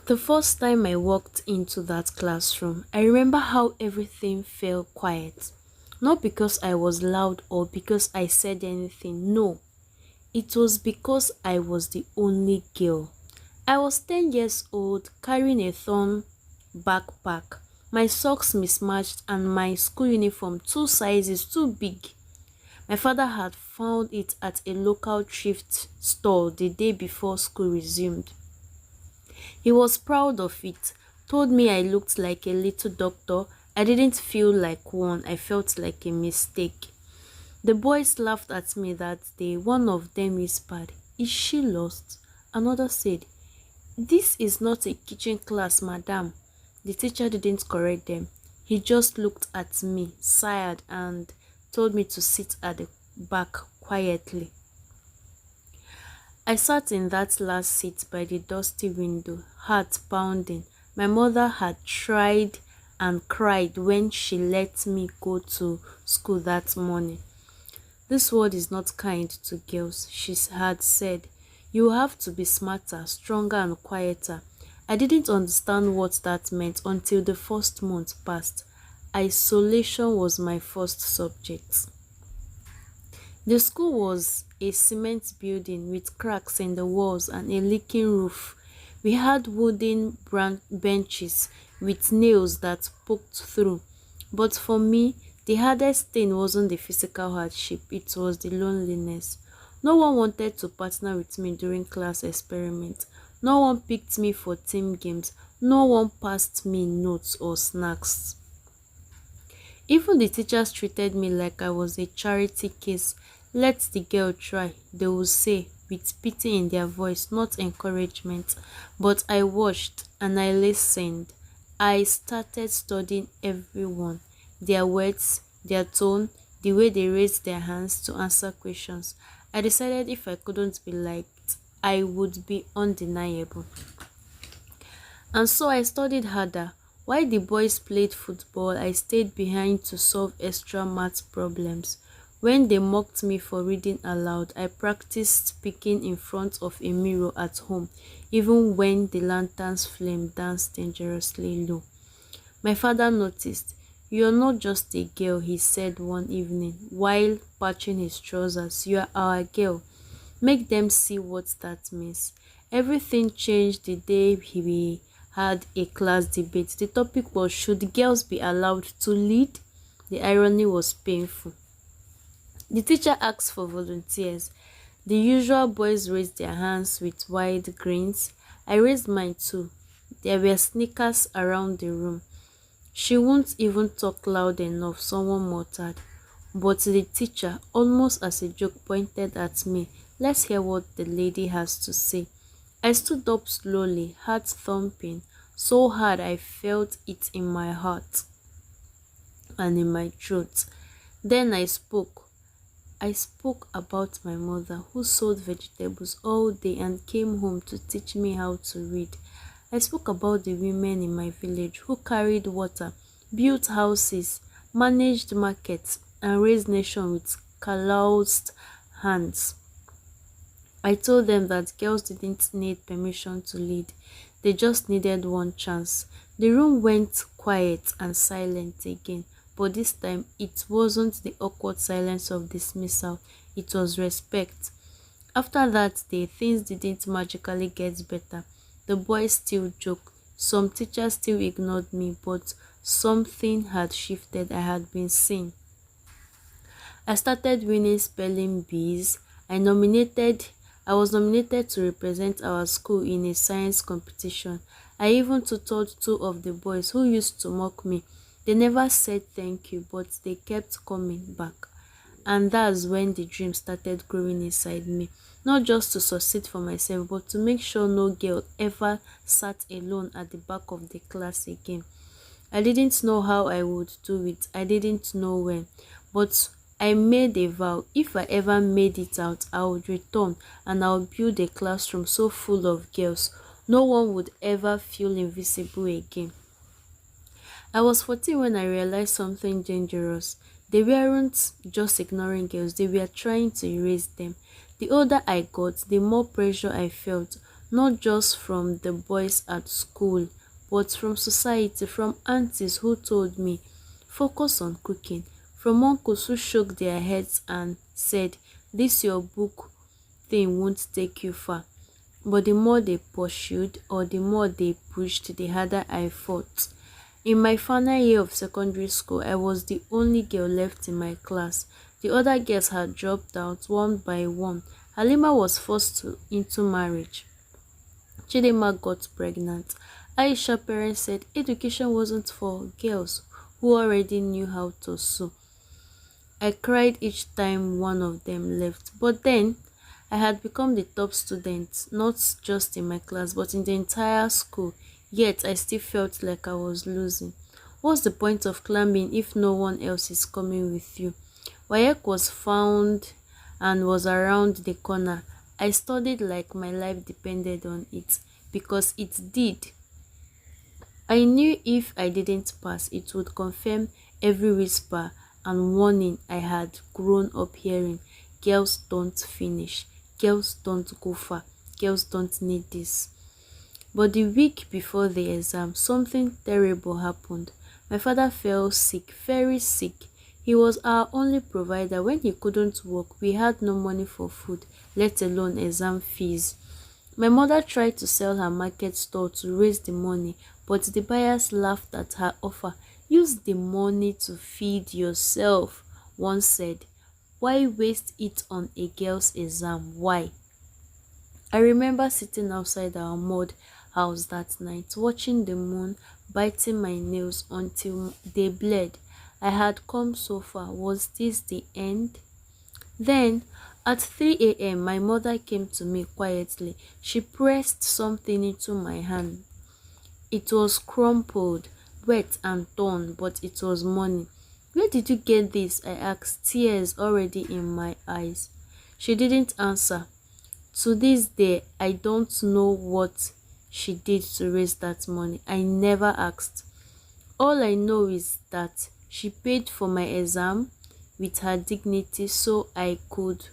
The first time I walked into that classroom, I remember how everything felt quiet. Not because I was loud or because I said anything, no. It was because I was the only girl. I was 10 years old, carrying a thorn backpack, my socks mismatched, and my school uniform two sizes too big. My father had found it at a local thrift store the day before school resumed. He was proud of it, told me I looked like a little doctor. I didn't feel like one, I felt like a mistake. The boys laughed at me that day. One of them whispered, "Is she lost?" Another said, "This is not a kitchen class, madam." The teacher didn't correct them. He just looked at me, sighed, and told me to sit at the back quietly. I sat in that last seat by the dusty window, heart pounding. My mother had tried and cried when she let me go to school that morning. "This world is not kind to girls," she had said. "You have to be smarter, stronger, and quieter." I didn't understand what that meant until the first month passed. Isolation was my first subject. The school was a cement building with cracks in the walls and a leaking roof. We had wooden benches with nails that poked through. But for me, the hardest thing wasn't the physical hardship, it was the loneliness. No one wanted to partner with me during class experiments. No one picked me for team games. No one passed me notes or snacks. Even the teachers treated me like I was a charity case. "Let the girl try," they would say, with pity in their voice, not encouragement. But I watched and I listened. I started studying everyone, their words, their tone, the way they raised their hands to answer questions. I decided if I couldn't be liked, I would be undeniable. And so I studied harder. While the boys played football, I stayed behind to solve extra math problems. When they mocked me for reading aloud, I practiced speaking in front of a mirror at home, even when the lantern's flame danced dangerously low. My father noticed. "You're not just a girl," he said one evening, while patching his trousers. "You're our girl. Make them see what that means." Everything changed the day we had a class debate. The topic was, should girls be allowed to lead? The irony was painful. The teacher asked for volunteers. The usual boys raised their hands with wide grins. I raised mine too. There were sneakers around the room. "She won't even talk loud enough," someone muttered. But the teacher, almost as a joke, pointed at me. "Let's hear what the lady has to say." I stood up slowly, heart thumping, so hard I felt it in my heart and in my throat. Then I spoke. I spoke about my mother, who sold vegetables all day and came home to teach me how to read. I spoke about the women in my village who carried water, built houses, managed markets, and raised nations with calloused hands. I told them that girls didn't need permission to lead, they just needed one chance. The room went quiet and silent again, but this time it wasn't the awkward silence of dismissal, it was respect. After that day, things didn't magically get better. The boys still joked, some teachers still ignored me, but something had shifted. I had been seen. I started winning spelling bees. I was nominated to represent our school in a science competition. I even tutored two of the boys who used to mock me. They never said thank you, but they kept coming back. And that's when the dream started growing inside me. Not just to succeed for myself, but to make sure no girl ever sat alone at the back of the class again. I didn't know how I would do it. I didn't know when. But I made a vow. If I ever made it out, I would return and I would build a classroom so full of girls. No one would ever feel invisible again. I was 14 when I realized something dangerous. They weren't just ignoring girls, they were trying to erase them. The older I got, the more pressure I felt, not just from the boys at school, but from society, from aunties who told me, focus on cooking, from uncles who shook their heads and said, this your book thing won't take you far. But the more they pursued or the more they pushed, the harder I fought. In my final year of secondary school, I was the only girl left in my class. The other girls had dropped out one by one. Halima was forced into marriage. Chidema got pregnant. Aisha's parents said education wasn't for girls who already knew how to sew. I cried each time one of them left. But then, I had become the top student, not just in my class, but in the entire school. Yet, I still felt like I was losing. What's the point of climbing if no one else is coming with you? WAEC was found and was around the corner. I studied like my life depended on it, because it did. I knew if I didn't pass, it would confirm every whisper and warning I had grown up hearing. Girls don't finish. Girls don't go far. Girls don't need this. But the week before the exam, something terrible happened. My father fell sick, very sick. He was our only provider. When he couldn't work, we had no money for food, let alone exam fees. My mother tried to sell her market store to raise the money, but the buyers laughed at her offer. Use the money to feed yourself, one said. Why waste it on a girl's exam? Why? I remember sitting outside our mud house that night, watching the moon, biting my nails until they bled. I had come so far. Was this the end? Then, at 3 a.m., my mother came to me quietly. She pressed something into my hand. It was crumpled, wet and torn, but it was money. Where did you get this? I asked, tears already in my eyes. She didn't answer. To this day, I don't know what she did to raise that money. I never asked. All I know is that she paid for my exam with her dignity so I could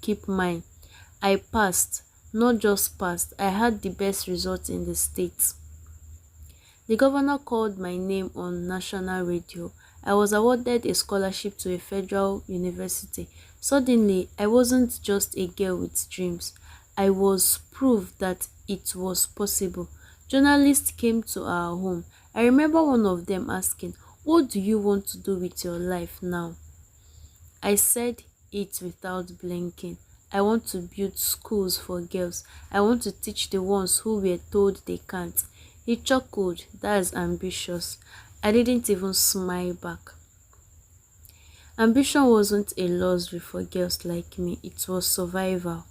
keep mine. I passed, not just passed, I had the best result in the state. The governor called my name on national radio. I was awarded a scholarship to a federal university. Suddenly, I wasn't just a girl with dreams. I was proof that it was possible. Journalists came to our home. I remember one of them asking, what do you want to do with your life now? I said it without blinking. I want to build schools for girls. I want to teach the ones who were told they can't. He chuckled. That's ambitious. I didn't even smile back. Ambition wasn't a luxury for girls like me. It was survival.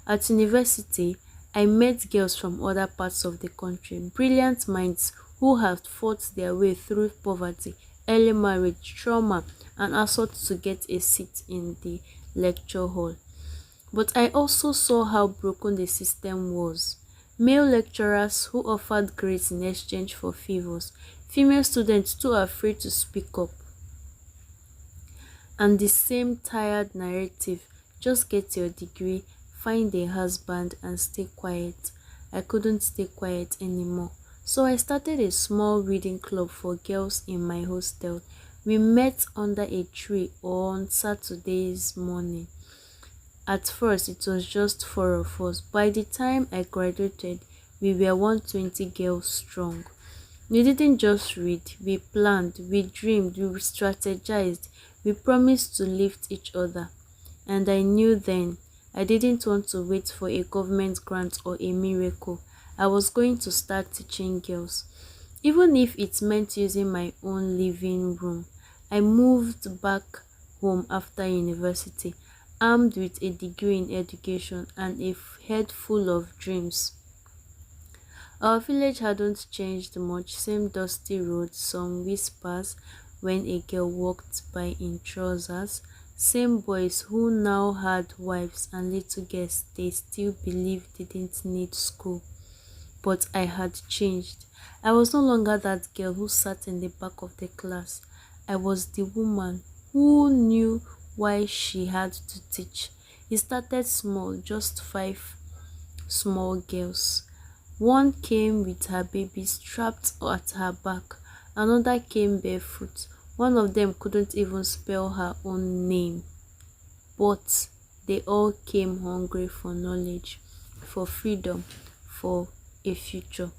At university, I met girls from other parts of the country, brilliant minds who had fought their way through poverty, early marriage, trauma, and assault to get a seat in the lecture hall. But I also saw how broken the system was. Male lecturers who offered grades in exchange for favors, female students too afraid to speak up, and the same tired narrative, just get your degree, find a husband and stay quiet. I couldn't stay quiet anymore. So I started a small reading club for girls in my hostel. We met under a tree on Saturday's morning. At first, it was just 4 of us. By the time I graduated, we were 120 girls strong. We didn't just read, we planned, we dreamed, we strategized, we promised to lift each other. And I knew then I didn't want to wait for a government grant or a miracle. I was going to start teaching girls. Even if it meant using my own living room. I moved back home after university, armed with a degree in education and a head full of dreams. Our village hadn't changed much, same dusty roads, some whispers when a girl walked by in trousers, same boys who now had wives and little girls they still believed didn't need school. But I had changed. I was no longer that girl who sat in the back of the class. I was the woman who knew why she had to teach. It started small, just 5 small girls. One came with her baby strapped at her back. Another came barefoot. One of them couldn't even spell her own name. But they all came hungry for knowledge, for freedom, for a future.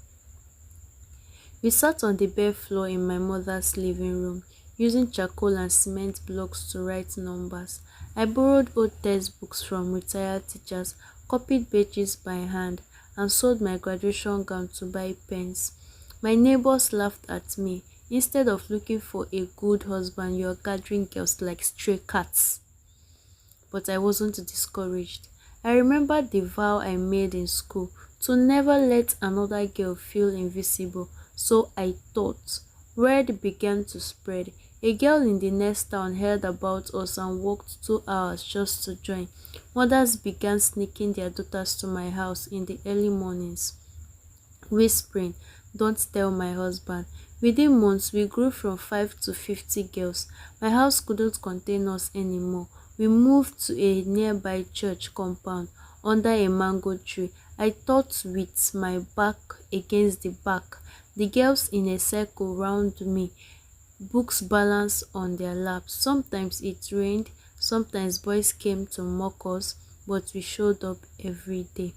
We sat on the bare floor in my mother's living room, using charcoal and cement blocks to write numbers. I borrowed old textbooks from retired teachers, copied pages by hand, and sold my graduation gown to buy pens. My neighbors laughed at me. Instead of looking for a good husband, you're gathering girls like stray cats. But I wasn't discouraged. I remembered the vow I made in school to never let another girl feel invisible. So I thought. Word began to spread. A girl in the next town heard about us and walked 2 hours just to join. Mothers began sneaking their daughters to my house in the early mornings, whispering, "Don't tell my husband." Within months, we grew from 5 to 50 girls. My house couldn't contain us anymore. We moved to a nearby church compound under a mango tree. I thought with my back against the back, the girls in a circle round me, books balanced on their laps. Sometimes it rained, sometimes boys came to mock us, but we showed up every day.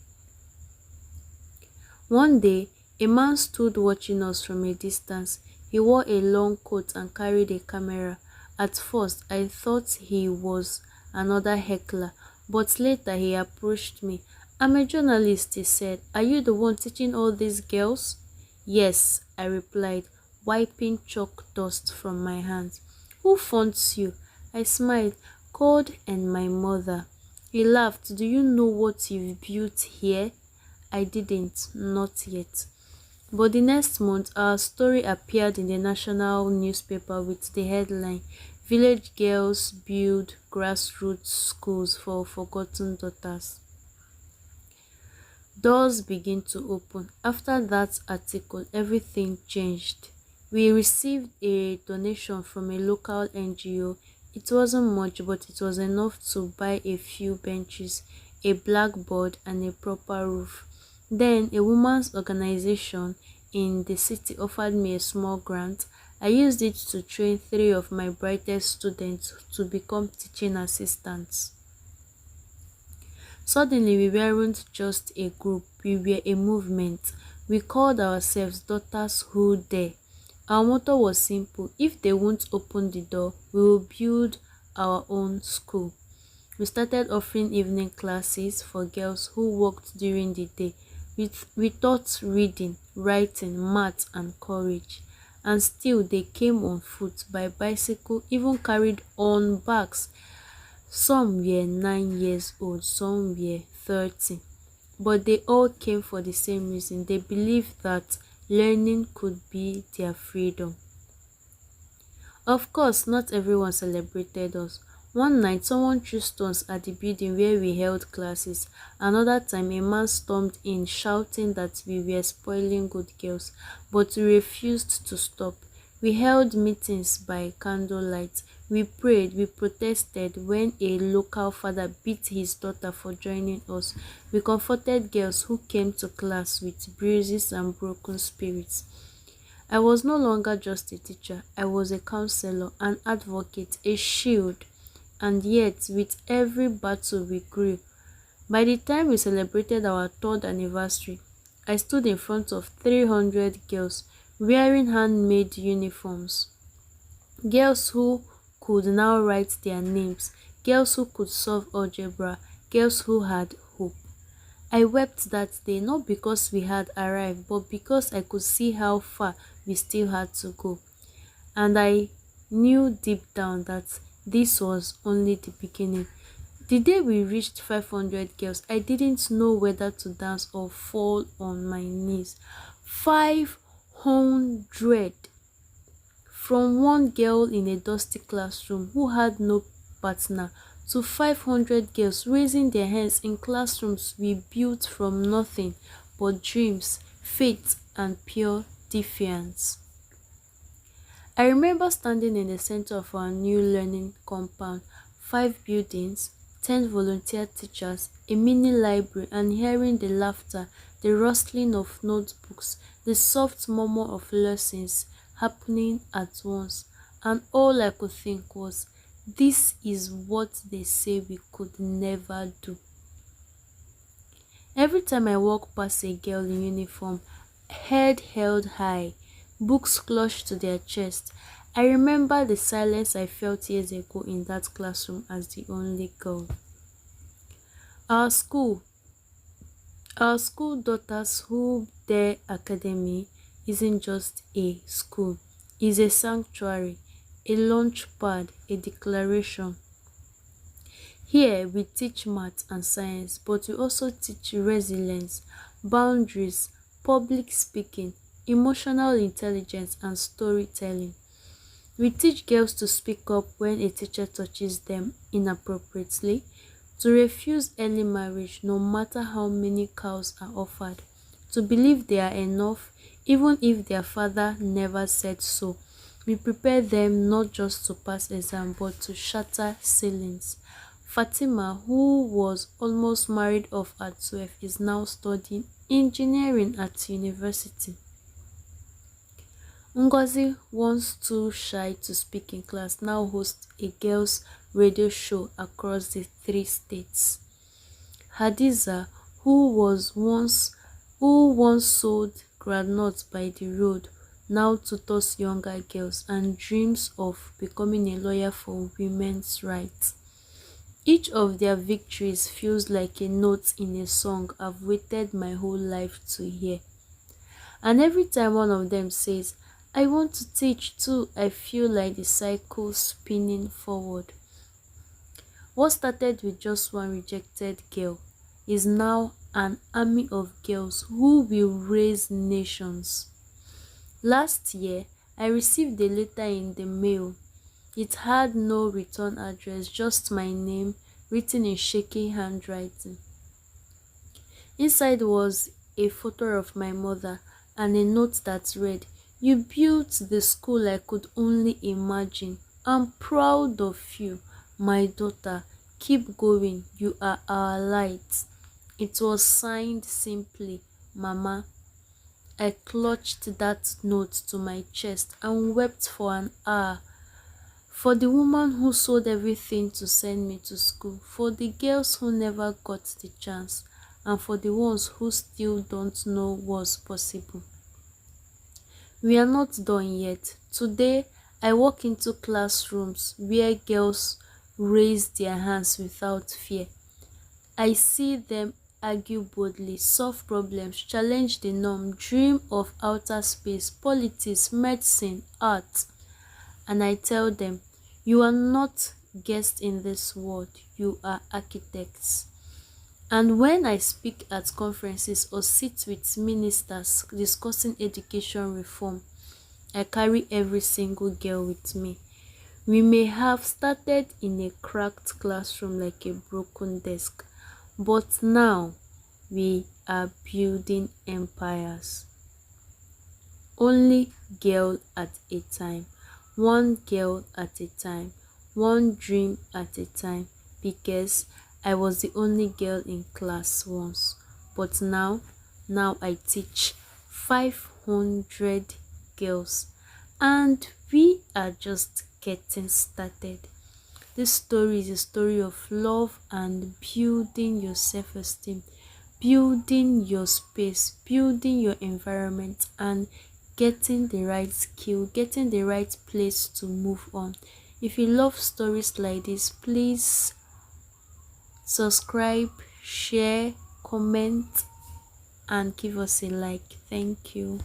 One day, a man stood watching us from a distance. He wore a long coat and carried a camera. At first, I thought he was another heckler, but later he approached me. "I'm a journalist," he said. "Are you the one teaching all these girls?" "Yes," I replied, wiping chalk dust from my hands. "Who funds you?" I smiled. "God and my mother." He laughed. "Do you know what you've built here?" I didn't, not yet. But the next month, our story appeared in the national newspaper with the headline, "Village Girls Build Grassroots Schools for Forgotten Daughters." Doors begin to open. After that article, everything changed. We received a donation from a local NGO. It wasn't much, but it was enough to buy a few benches, a blackboard, and a proper roof. Then a women's organization in the city offered me a small grant. I used it to train 3 of my brightest students to become teaching assistants. Suddenly, we weren't just a group, we were a movement. We called ourselves Daughters Who Dare. Our motto was simple: if they won't open the door, we will build our own school. We started offering evening classes for girls who worked during the day. We taught reading, writing, math, and courage. And still they came on foot, by bicycle, even carried on bags. Some were 9 years old, some were 30. But they all came for the same reason. They believed that learning could be their freedom. Of course, not everyone celebrated us. One night, someone threw stones at the building where we held classes. Another time, a man stormed in shouting that we were spoiling good girls, but we refused to stop. We held meetings by candlelight. We prayed, we protested. When a local father beat his daughter for joining us, we comforted girls who came to class with bruises and broken spirits. I was no longer just a teacher. I was a counselor, an advocate, a shield. And yet, with every battle we grew. By the time we celebrated our 3rd anniversary, I stood in front of 300 girls wearing handmade uniforms. Girls who could now write their names, girls who could solve algebra, girls who had hope. I wept that day, not because we had arrived, but because I could see how far we still had to go. And I knew deep down that this was only the beginning. The day we reached 500 girls, I didn't know whether to dance or fall on my knees. 500! From one girl in a dusty classroom who had no partner to 500 girls raising their hands in classrooms we built from nothing but dreams, faith, and pure defiance. I remember standing in the center of our new learning compound, 5 buildings, 10 volunteer teachers, a mini library, and hearing the laughter, the rustling of notebooks, the soft murmur of lessons happening at once. And all I could think was, this is what they say we could never do. Every time I walk past a girl in uniform, head held high, books clutched to their chest, I remember the silence I felt years ago in that classroom as the only girl. Our school, our school daughters who their academy isn't just a school, it's a sanctuary, a launch pad, a declaration. Here we teach math and science, but we also teach resilience, boundaries, public speaking, emotional intelligence, and storytelling. We teach girls to speak up when a teacher touches them inappropriately, to refuse early marriage no matter how many cows are offered, to believe they are enough even if their father never said so. We prepare them not just to pass exam but to shatter ceilings. Fatima, who was almost married off at 12, is now studying engineering at university. Ngozi, once too shy to speak in class, now hosts a girls' radio show across the 3 states. Hadiza, who once sold groundnuts by the road, now tutors younger girls and dreams of becoming a lawyer for women's rights. Each of their victories feels like a note in a song I've waited my whole life to hear. And every time one of them says, I want to teach too, I feel like the cycle spinning forward. What started with just one rejected girl is now an army of girls who will raise nations. Last year, I received a letter in the mail. It had no return address, just my name written in shaky handwriting. Inside was a photo of my mother and a note that read, You built the school I could only imagine. I'm proud of you, my daughter. Keep going, you are our light. It was signed simply, Mama. I clutched that note to my chest and wept for an hour. For the woman who sold everything to send me to school, for the girls who never got the chance, and for the ones who still don't know what's possible. We are not done yet. Today, I walk into classrooms where girls raise their hands without fear. I see them argue boldly, solve problems, challenge the norm, dream of outer space, politics, medicine, art. And I tell them, you are not guests in this world, you are architects. And when I speak at conferences or sit with ministers discussing education reform, I carry every single girl with me. We may have started in a cracked classroom like a broken desk, but now we are building empires. Only girl at a time, one girl at a time, one dream at a time, because I was the only girl in class once, but now I teach 500 girls, and we are just getting started. This story is a story of love and building your self-esteem, building your space, building your environment, and getting the right skill, getting the right place to move on. If you love stories like this, please subscribe, share, comment, and give us a like. Thank you.